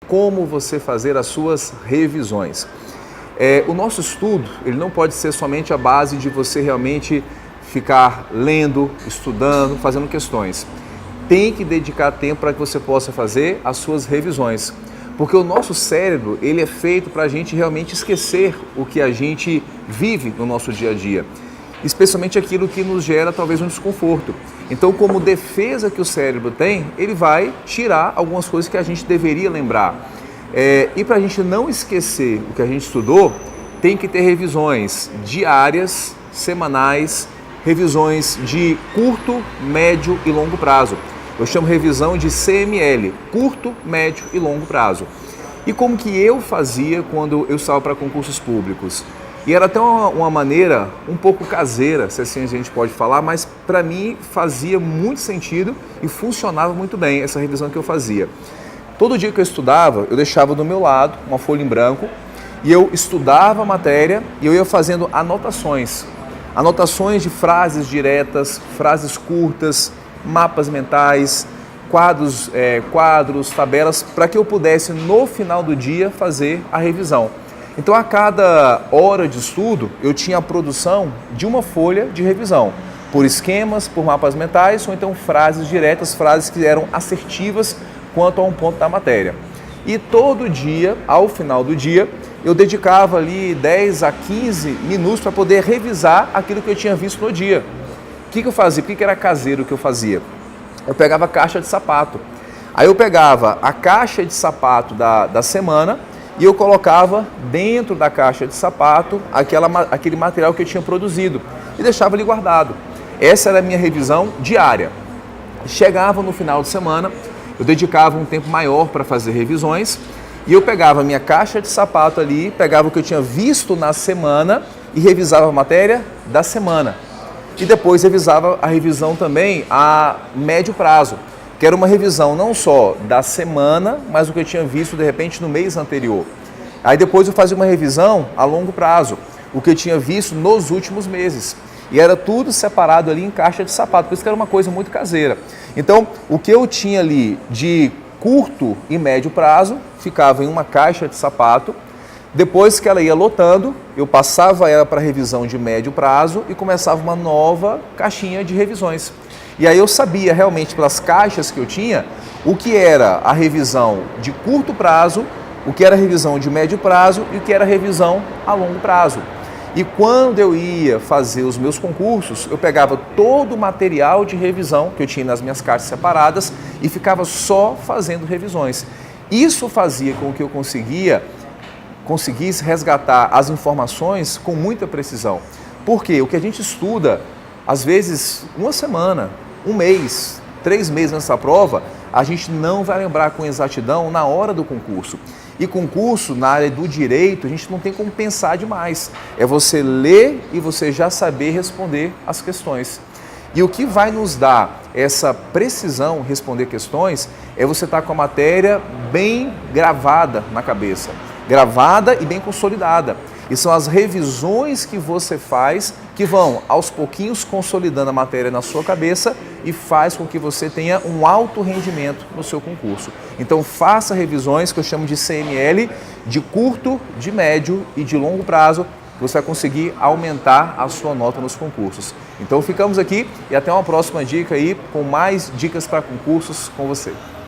como você fazer as suas revisões. O nosso estudo, ele não pode ser somente a base de você realmente ficar lendo, estudando, fazendo questões. Tem que dedicar tempo para que você possa fazer as suas revisões. Porque o nosso cérebro, ele é feito para a gente realmente esquecer o que a gente vive no nosso dia a dia. Especialmente aquilo que nos gera talvez um desconforto. Então, como defesa que o cérebro tem, ele vai tirar algumas coisas que a gente deveria lembrar. E para a gente não esquecer o que a gente estudou, tem que ter revisões diárias, semanais, revisões de curto, médio e longo prazo. Eu chamo revisão de CML, curto, médio e longo prazo. E como que eu fazia quando eu estava para concursos públicos? E era até uma maneira um pouco caseira, se assim a gente pode falar, mas para mim fazia muito sentido e funcionava muito bem essa revisão que eu fazia. Todo dia que eu estudava, eu deixava do meu lado uma folha em branco e eu estudava a matéria e eu ia fazendo anotações. Anotações de frases diretas, frases curtas, mapas mentais, quadros, tabelas, para que eu pudesse no final do dia fazer a revisão. Então a cada hora de estudo eu tinha a produção de uma folha de revisão, por esquemas, por mapas mentais ou então frases diretas, frases que eram assertivas quanto a um ponto da matéria. E todo dia, ao final do dia, eu dedicava ali 10 a 15 minutos para poder revisar aquilo que eu tinha visto no dia. O que eu fazia? Por que era caseiro o que eu fazia? Eu pegava a caixa de sapato. Aí eu pegava a caixa de sapato da semana e eu colocava dentro da caixa de sapato aquele material que eu tinha produzido e deixava ali guardado. Essa era a minha revisão diária. Chegava no final de semana, eu dedicava um tempo maior para fazer revisões e eu pegava a minha caixa de sapato ali, pegava o que eu tinha visto na semana e revisava a matéria da semana. E depois revisava a revisão também a médio prazo, que era uma revisão não só da semana, mas o que eu tinha visto de repente no mês anterior. Aí depois eu fazia uma revisão a longo prazo, o que eu tinha visto nos últimos meses. E era tudo separado ali em caixa de sapato, por isso que era uma coisa muito caseira. Então, o que eu tinha ali de curto e médio prazo ficava em uma caixa de sapato. Depois que ela ia lotando, eu passava ela para revisão de médio prazo e começava uma nova caixinha de revisões. E aí eu sabia realmente pelas caixas que eu tinha o que era a revisão de curto prazo, o que era a revisão de médio prazo e o que era a revisão a longo prazo. E quando eu ia fazer os meus concursos, eu pegava todo o material de revisão que eu tinha nas minhas caixas separadas e ficava só fazendo revisões. Isso fazia com que eu conseguisse resgatar as informações com muita precisão. Porque o que a gente estuda, às vezes, uma semana, um mês, 3 meses nessa prova, a gente não vai lembrar com exatidão na hora do concurso. E concurso, na área do direito, a gente não tem como pensar demais. É você ler e você já saber responder as questões. E o que vai nos dar essa precisão, responder questões, é você estar com a matéria bem gravada na cabeça. Gravada e bem consolidada. E são as revisões que você faz que vão aos pouquinhos consolidando a matéria na sua cabeça e faz com que você tenha um alto rendimento no seu concurso. Então faça revisões que eu chamo de CML, de curto, de médio e de longo prazo, que você vai conseguir aumentar a sua nota nos concursos. Então ficamos aqui e até uma próxima dica aí com mais dicas para concursos com você.